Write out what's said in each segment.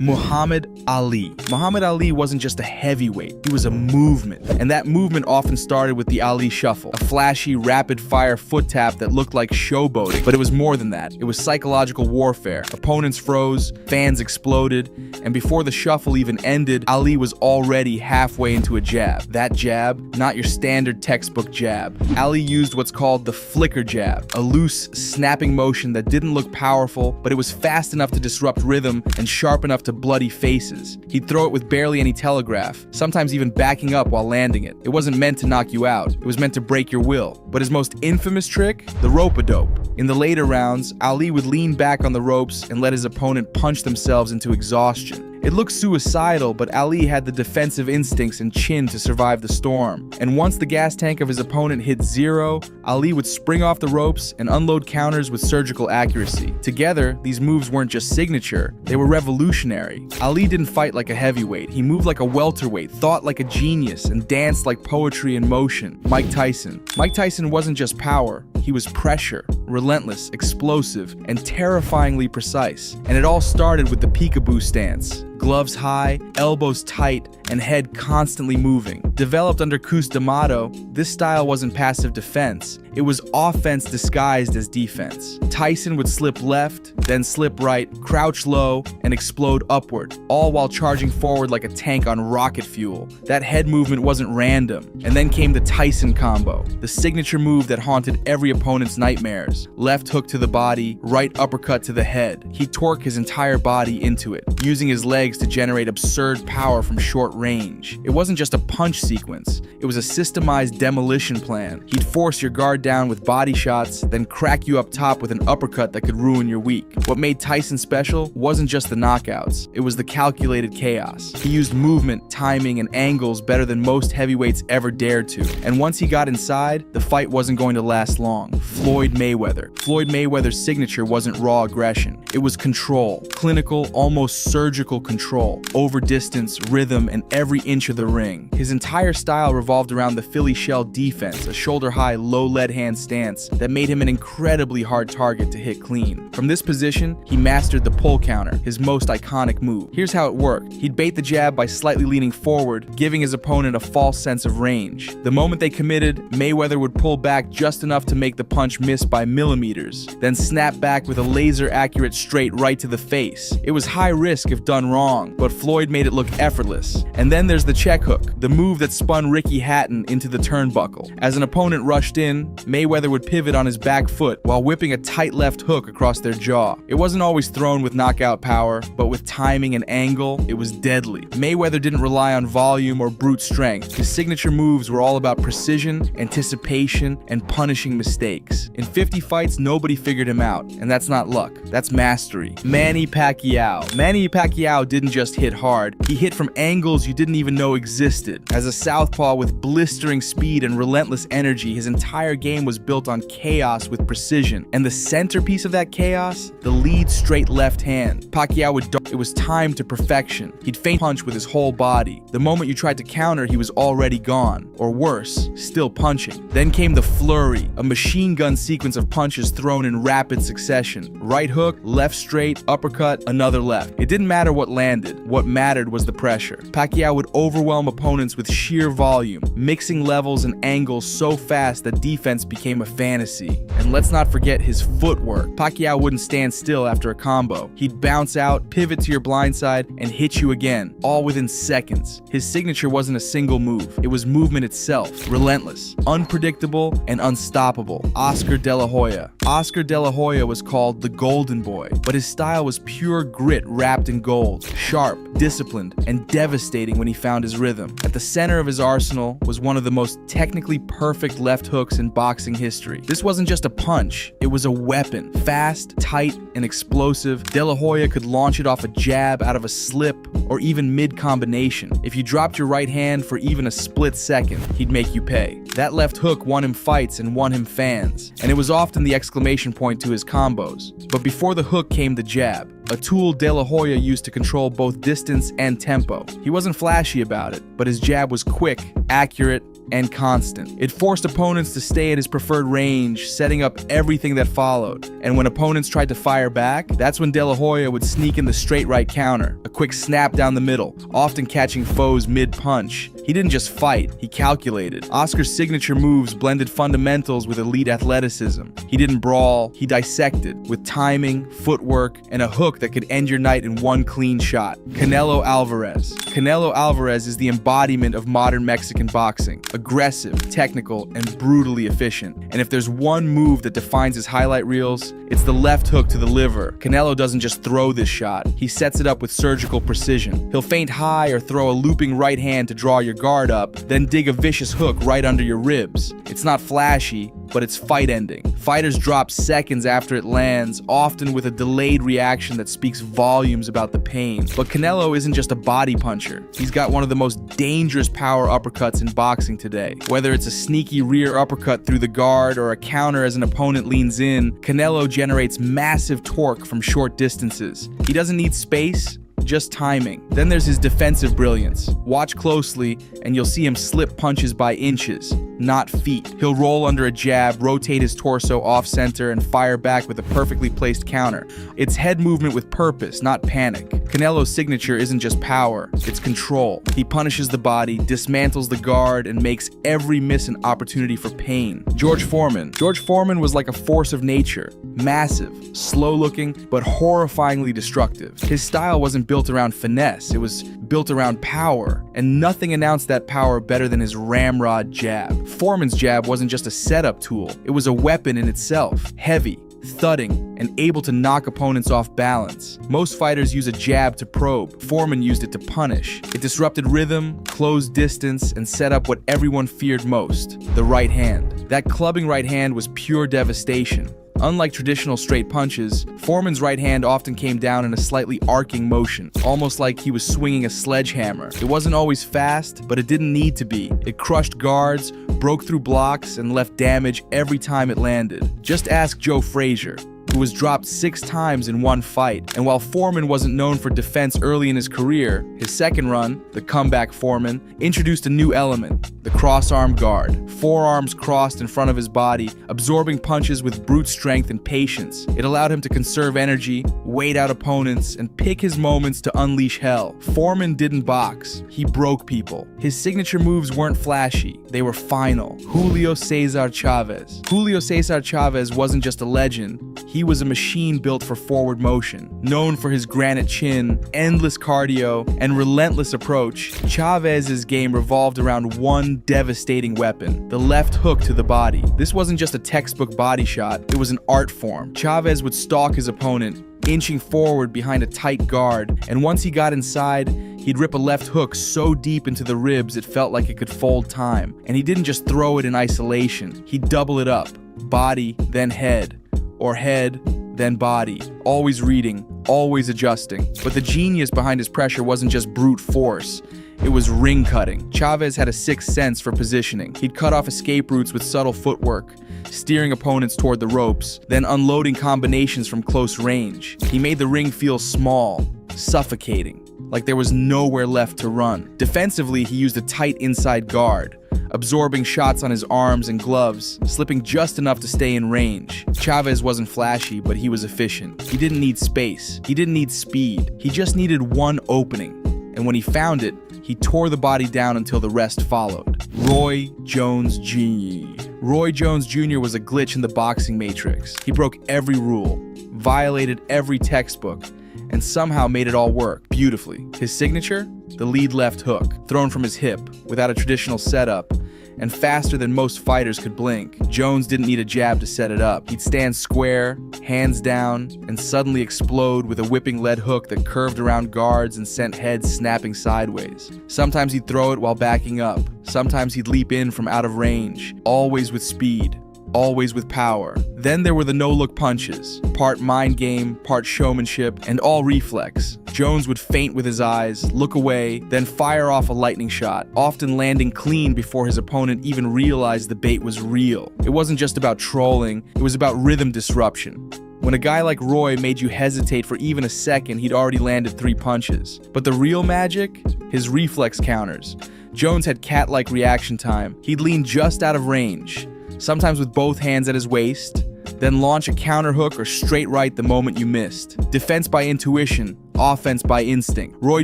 Muhammad Ali. Muhammad Ali wasn't just a heavyweight, he was a movement. And that movement often started with the Ali Shuffle, a flashy, rapid-fire foot tap that looked like showboating. But it was more than that. It was psychological warfare. Opponents froze, fans exploded, and before the shuffle even ended, Ali was already halfway into a jab. That jab, not your standard textbook jab. Ali used what's called the flicker jab, a loose, snapping motion that didn't look powerful, but it was fast enough to disrupt rhythm and sharp enough to bloody faces. He'd throw it with barely any telegraph, sometimes even backing up while landing it. It wasn't meant to knock you out, it was meant to break your will. But his most infamous trick? The rope-a-dope. In the later rounds, Ali would lean back on the ropes and let his opponent punch themselves into exhaustion. It looked suicidal, but Ali had the defensive instincts and chin to survive the storm. And once the gas tank of his opponent hit zero, Ali would spring off the ropes and unload counters with surgical accuracy. Together, these moves weren't just signature, they were revolutionary. Ali didn't fight like a heavyweight, he moved like a welterweight, thought like a genius, and danced like poetry in motion. Mike Tyson. Mike Tyson wasn't just power, he was pressure, relentless, explosive, and terrifyingly precise. And it all started with the peekaboo stance. Gloves high, elbows tight, and head constantly moving. Developed under Cus D'Amato, this style wasn't passive defense, it was offense disguised as defense. Tyson would slip left, then slip right, crouch low, and explode upward, all while charging forward like a tank on rocket fuel. That head movement wasn't random. And then came the Tyson combo, the signature move that haunted every opponent's nightmares. Left hook to the body, right uppercut to the head. He'd torque his entire body into it, using his legs to generate absurd power from short range. It wasn't just a punch sequence, it was a systemized demolition plan. He'd force your guard down with body shots, then crack you up top with an uppercut that could ruin your week. What made Tyson special wasn't just the knockouts, it was the calculated chaos. He used movement, timing, and angles better than most heavyweights ever dared to. And once he got inside, the fight wasn't going to last long. Floyd Mayweather. Floyd Mayweather's signature wasn't raw aggression, it was control. Clinical, almost surgical control, over distance, rhythm, and every inch of the ring. His entire style revolved around the Philly shell defense, a shoulder-high, low lead hand stance that made him an incredibly hard target to hit clean. From this position, he mastered the pull counter, his most iconic move. Here's how it worked. He'd bait the jab by slightly leaning forward, giving his opponent a false sense of range. The moment they committed, Mayweather would pull back just enough to make the punch miss by millimeters, then snap back with a laser-accurate straight right to the face. It was high risk if done wrong, but Floyd made it look effortless. And then there's the check hook, the move that spun Ricky Hatton into the turnbuckle. As an opponent rushed in, Mayweather would pivot on his back foot while whipping a tight left hook across their jaw. It wasn't always thrown with knockout power, but with timing and angle, it was deadly. Mayweather didn't rely on volume or brute strength. His signature moves were all about precision, anticipation, and punishing mistakes. In 50 fights, nobody figured him out, and that's not luck, that's mastery. Manny Pacquiao. Manny Pacquiao didn't just hit hard, he hit from angles you didn't even know existed. As a southpaw with blistering speed and relentless energy, his entire game was built on chaos with precision. And the centerpiece of that chaos? The lead straight left hand. Pacquiao would it was timed to perfection. He'd feint punch with his whole body. The moment you tried to counter, he was already gone. Or worse, still punching. Then came the flurry, a machine gun sequence of punches thrown in rapid succession. Right hook, left straight, uppercut, another left. It didn't matter what landed. What mattered was the pressure. Pacquiao would overwhelm opponents with sheer volume, mixing levels and angles so fast that defense became a fantasy. And let's not forget his footwork. Pacquiao wouldn't stand still after a combo. He'd bounce out, pivot to your blind side, and hit you again, all within seconds. His signature wasn't a single move, it was movement itself, relentless, unpredictable, and unstoppable. Oscar De La Hoya. Oscar De La Hoya was called the Golden Boy, but his style was pure grit wrapped in gold, sharp, disciplined, and devastating when he found his rhythm. At the center of his arsenal was one of the most technically perfect left hooks in boxing history. This wasn't just a punch, it was a weapon. Fast, tight, and explosive, De La Hoya could launch it off a jab, out of a slip, or even mid-combination. If you dropped your right hand for even a split second, he'd make you pay. That left hook won him fights and won him fans, and it was often the exclamation point to his combos. But before the hook came the jab, a tool De La Hoya used to control both distance and tempo. He wasn't flashy about it, but his jab was quick, accurate, and constant. It forced opponents to stay at his preferred range, setting up everything that followed. And when opponents tried to fire back, that's when De La Hoya would sneak in the straight right counter, a quick snap down the middle, often catching foes mid-punch. He didn't just fight, he calculated. Oscar's signature moves blended fundamentals with elite athleticism. He didn't brawl, he dissected, with timing, footwork, and a hook that could end your night in one clean shot. Canelo Alvarez. Canelo Alvarez is the embodiment of modern Mexican boxing. Aggressive, technical, and brutally efficient. And if there's one move that defines his highlight reels, it's the left hook to the liver. Canelo doesn't just throw this shot, he sets it up with surgical precision. He'll feint high or throw a looping right hand to draw your guard up, then dig a vicious hook right under your ribs. It's not flashy, but it's fight-ending. Fighters drop seconds after it lands, often with a delayed reaction that speaks volumes about the pain. But Canelo isn't just a body puncher. He's got one of the most dangerous power uppercuts in boxing today. Whether it's a sneaky rear uppercut through the guard or a counter as an opponent leans in, Canelo generates massive torque from short distances. He doesn't need space, just timing. Then there's his defensive brilliance. Watch closely and you'll see him slip punches by inches, not feet. He'll roll under a jab, rotate his torso off-center, and fire back with a perfectly placed counter. It's head movement with purpose, not panic. Canelo's signature isn't just power, it's control. He punishes the body, dismantles the guard, and makes every miss an opportunity for pain. George Foreman. George Foreman was like a force of nature. Massive, slow-looking, but horrifyingly destructive. His style wasn't built around finesse, it was built around power, and nothing announced that power better than his ramrod jab. Foreman's jab wasn't just a setup tool, it was a weapon in itself. Heavy, thudding, and able to knock opponents off balance. Most fighters use a jab to probe. Foreman used it to punish. It disrupted rhythm, closed distance, and set up what everyone feared most, the right hand. That clubbing right hand was pure devastation. Unlike traditional straight punches, Foreman's right hand often came down in a slightly arcing motion, almost like he was swinging a sledgehammer. It wasn't always fast, but it didn't need to be. It crushed guards, broke through blocks, and left damage every time it landed. Just ask Joe Frazier, who was dropped 6 times in one fight. And while Foreman wasn't known for defense early in his career, his second run, the comeback Foreman, introduced a new element, the cross-arm guard. Forearms crossed in front of his body, absorbing punches with brute strength and patience. It allowed him to conserve energy, wait out opponents, and pick his moments to unleash hell. Foreman didn't box, he broke people. His signature moves weren't flashy, they were final. Julio Cesar Chavez. Julio Cesar Chavez wasn't just a legend, he was a machine built for forward motion. Known for his granite chin, endless cardio, and relentless approach, Chavez's game revolved around one devastating weapon, the left hook to the body. This wasn't just a textbook body shot, it was an art form. Chavez would stalk his opponent, inching forward behind a tight guard, and once he got inside, he'd rip a left hook so deep into the ribs it felt like it could fold time. And he didn't just throw it in isolation, he'd double it up, body, then head, or head, then body, always reading, always adjusting. But the genius behind his pressure wasn't just brute force, it was ring cutting. Chavez had a sixth sense for positioning. He'd cut off escape routes with subtle footwork, steering opponents toward the ropes, then unloading combinations from close range. He made the ring feel small, suffocating, like there was nowhere left to run. Defensively, he used a tight inside guard, absorbing shots on his arms and gloves, slipping just enough to stay in range. Chavez wasn't flashy, but he was efficient. He didn't need space. He didn't need speed. He just needed one opening. And when he found it, he tore the body down until the rest followed. Roy Jones Jr. Roy Jones Jr. was a glitch in the boxing matrix. He broke every rule, violated every textbook, and somehow made it all work beautifully. His signature? The lead left hook, thrown from his hip, without a traditional setup, and faster than most fighters could blink. Jones didn't need a jab to set it up. He'd stand square, hands down, and suddenly explode with a whipping lead hook that curved around guards and sent heads snapping sideways. Sometimes he'd throw it while backing up. Sometimes he'd leap in from out of range, always with speed, always with power. Then there were the no-look punches, part mind game, part showmanship, and all reflex. Jones would feint with his eyes, look away, then fire off a lightning shot, often landing clean before his opponent even realized the bait was real. It wasn't just about trolling, it was about rhythm disruption. When a guy like Roy made you hesitate for even a second, he'd already landed 3 punches. But the real magic? His reflex counters. Jones had cat-like reaction time. He'd lean just out of range, sometimes with both hands at his waist, then launch a counter hook or straight right the moment you missed. Defense by intuition, offense by instinct. Roy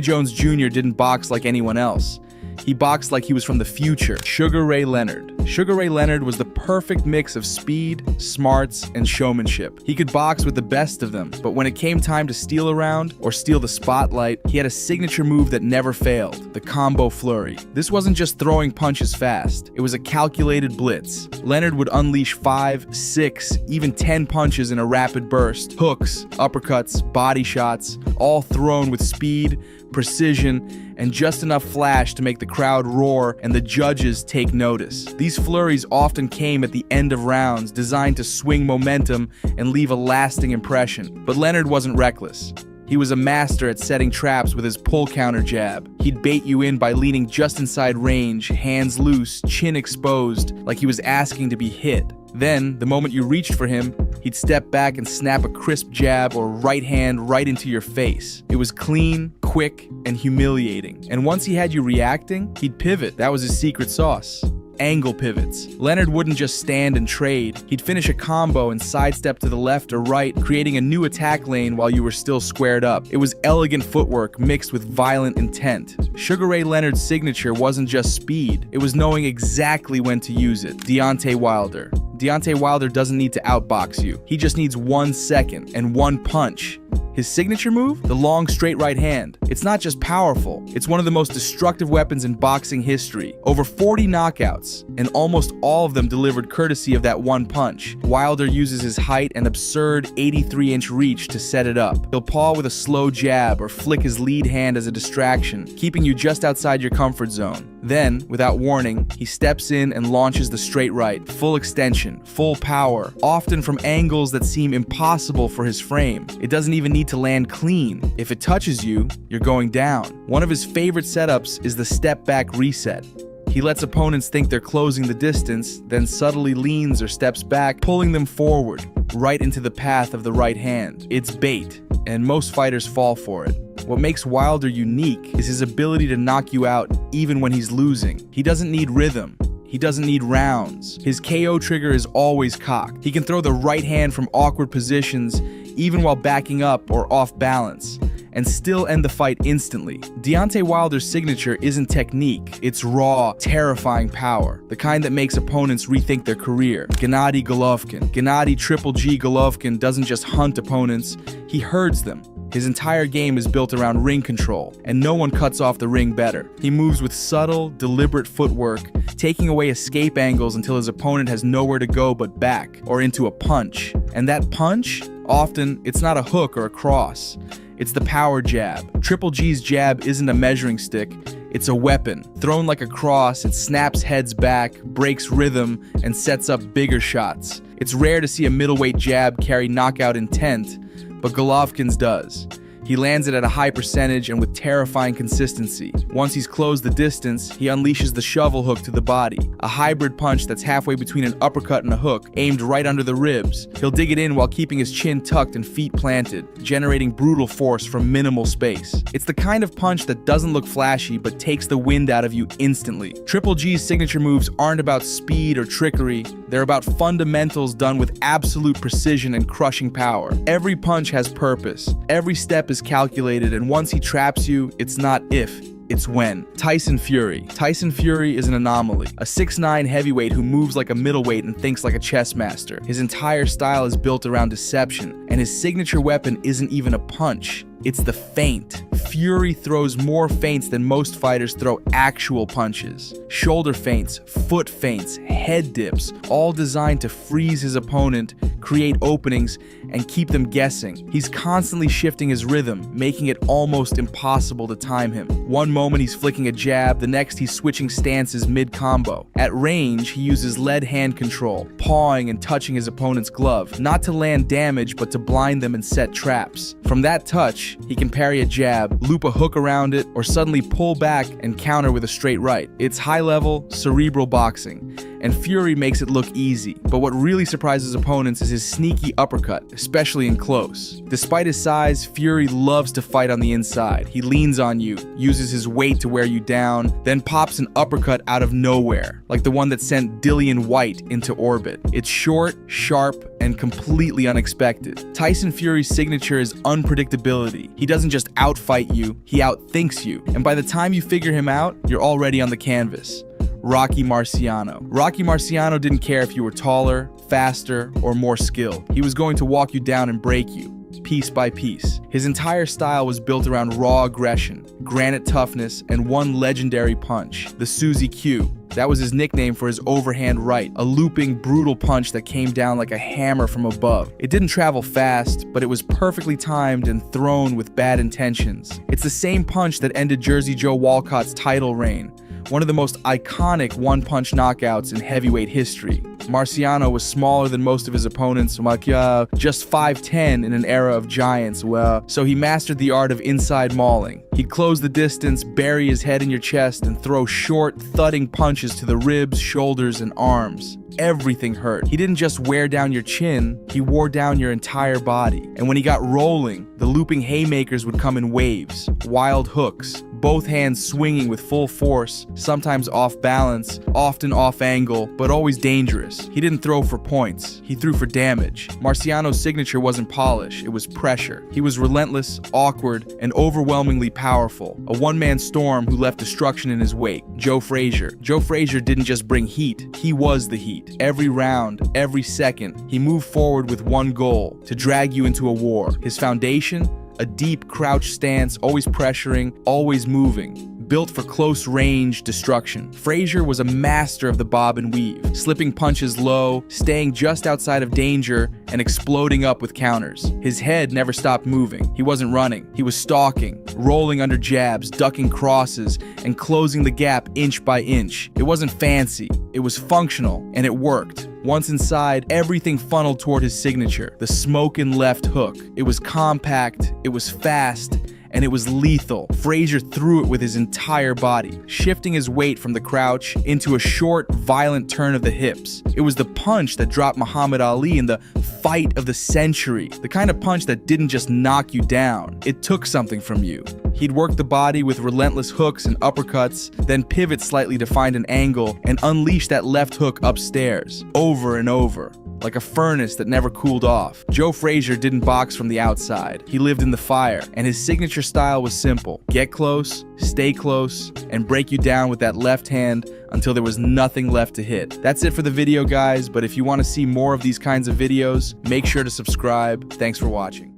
Jones Jr. didn't box like anyone else. He boxed like he was from the future. Sugar Ray Leonard. Sugar Ray Leonard was the perfect mix of speed, smarts, and showmanship. He could box with the best of them, but when it came time to steal a round or steal the spotlight, he had a signature move that never failed, the combo flurry. This wasn't just throwing punches fast, it was a calculated blitz. Leonard would unleash 5, 6, even 10 punches in a rapid burst. Hooks, uppercuts, body shots, all thrown with speed, precision, and just enough flash to make the crowd roar and the judges take notice. These flurries often came at the end of rounds, designed to swing momentum and leave a lasting impression. But Leonard wasn't reckless. He was a master at setting traps with his pull counter jab. He'd bait you in by leaning just inside range, hands loose, chin exposed, like he was asking to be hit. Then, the moment you reached for him, he'd step back and snap a crisp jab or right hand right into your face. It was clean, quick, and humiliating. And once he had you reacting, he'd pivot. That was his secret sauce. Angle pivots. Leonard wouldn't just stand and trade. He'd finish a combo and sidestep to the left or right, creating a new attack lane while you were still squared up. It was elegant footwork mixed with violent intent. Sugar Ray Leonard's signature wasn't just speed, it was knowing exactly when to use it. Deontay Wilder. Deontay Wilder doesn't need to outbox you. He just needs 1 second and 1 punch. His signature move? The long straight right hand. It's not just powerful, it's one of the most destructive weapons in boxing history. Over 40 knockouts, and almost all of them delivered courtesy of that 1 punch. Wilder uses his height and absurd 83-inch reach to set it up. He'll paw with a slow jab or flick his lead hand as a distraction, keeping you just outside your comfort zone. Then, without warning, he steps in and launches the straight right, full extension, full power, often from angles that seem impossible for his frame. It doesn't even need to land clean. If it touches you, you're going down. One of his favorite setups is the step back reset. He lets opponents think they're closing the distance, then subtly leans or steps back, pulling them forward, right into the path of the right hand. It's bait, and most fighters fall for it. What makes Wilder unique is his ability to knock you out even when he's losing. He doesn't need rhythm. He doesn't need rounds. His KO trigger is always cocked. He can throw the right hand from awkward positions even while backing up or off balance, and still end the fight instantly. Deontay Wilder's signature isn't technique, it's raw, terrifying power, the kind that makes opponents rethink their career. Gennady Golovkin. Gennady Triple G Golovkin doesn't just hunt opponents, he herds them. His entire game is built around ring control, and no one cuts off the ring better. He moves with subtle, deliberate footwork, taking away escape angles until his opponent has nowhere to go but back, or into a punch. And that punch? Often, it's not a hook or a cross. It's the power jab. Triple G's jab isn't a measuring stick, it's a weapon. Thrown like a cross, it snaps heads back, breaks rhythm, and sets up bigger shots. It's rare to see a middleweight jab carry knockout intent, but Golovkin's does. He lands it at a high percentage and with terrifying consistency. Once he's closed the distance, he unleashes the shovel hook to the body, a hybrid punch that's halfway between an uppercut and a hook, aimed right under the ribs. He'll dig it in while keeping his chin tucked and feet planted, generating brutal force from minimal space. It's the kind of punch that doesn't look flashy but takes the wind out of you instantly. Triple G's signature moves aren't about speed or trickery, they're about fundamentals done with absolute precision and crushing power. Every punch has purpose, every step is calculated, and once he traps you, it's not if, it's when. Tyson Fury. Tyson Fury is an anomaly. A 6'9" heavyweight who moves like a middleweight and thinks like a chess master. His entire style is built around deception, and his signature weapon isn't even a punch. It's the feint. Fury throws more feints than most fighters throw actual punches. Shoulder feints, foot feints, head dips, all designed to freeze his opponent, create openings, and keep them guessing. He's constantly shifting his rhythm, making it almost impossible to time him. One moment he's flicking a jab, the next he's switching stances mid-combo. At range, he uses lead hand control, pawing and touching his opponent's glove, not to land damage but to blind them and set traps. From that touch, he can parry a jab, loop a hook around it, or suddenly pull back and counter with a straight right. It's high-level, cerebral boxing, and Fury makes it look easy. But what really surprises opponents is his sneaky uppercut, especially in close. Despite his size, Fury loves to fight on the inside. He leans on you, uses his weight to wear you down, then pops an uppercut out of nowhere, like the one that sent Dillian White into orbit. It's short, sharp, and completely unexpected. Tyson Fury's signature is unpredictability. He doesn't just outfight you, he outthinks you. And by the time you figure him out, you're already on the canvas. Rocky Marciano. Rocky Marciano didn't care if you were taller, faster, or more skilled. He was going to walk you down and break you, piece by piece. His entire style was built around raw aggression, granite toughness, and one legendary punch, the Suzy Q. That was his nickname for his overhand right, a looping, brutal punch that came down like a hammer from above. It didn't travel fast, but it was perfectly timed and thrown with bad intentions. It's the same punch that ended Jersey Joe Walcott's title reign, one of the most iconic one-punch knockouts in heavyweight history. Marciano was smaller than most of his opponents, just 5'10" in an era of giants, so he mastered the art of inside mauling. He'd close the distance, bury his head in your chest, and throw short, thudding punches to the ribs, shoulders, and arms. Everything hurt. He didn't just wear down your chin, he wore down your entire body. And when he got rolling, the looping haymakers would come in waves, wild hooks, both hands swinging with full force, sometimes off balance, often off angle, but always dangerous. He didn't throw for points, he threw for damage. Marciano's signature wasn't polish, it was pressure. He was relentless, awkward, and overwhelmingly powerful. A one-man storm who left destruction in his wake. Joe Frazier. Joe Frazier didn't just bring heat, he was the heat. Every round, every second, he moved forward with one goal, to drag you into a war. His foundation? A deep crouch stance, always pressuring, always moving. Built for close-range destruction. Frazier was a master of the bob and weave, slipping punches low, staying just outside of danger, and exploding up with counters. His head never stopped moving. He wasn't running. He was stalking, rolling under jabs, ducking crosses, and closing the gap inch by inch. It wasn't fancy. It was functional, and it worked. Once inside, everything funneled toward his signature, the smoking left hook. It was compact, it was fast, and it was lethal. Frazier threw it with his entire body, shifting his weight from the crouch into a short, violent turn of the hips. It was the punch that dropped Muhammad Ali in the fight of the century, the kind of punch that didn't just knock you down, it took something from you. He'd work the body with relentless hooks and uppercuts, then pivot slightly to find an angle and unleash that left hook upstairs, over and over, like a furnace that never cooled off. Joe Frazier didn't box from the outside. He lived in the fire, and his signature style was simple. Get close, stay close, and break you down with that left hand until there was nothing left to hit. That's it for the video, guys, but if you want to see more of these kinds of videos, make sure to subscribe. Thanks for watching.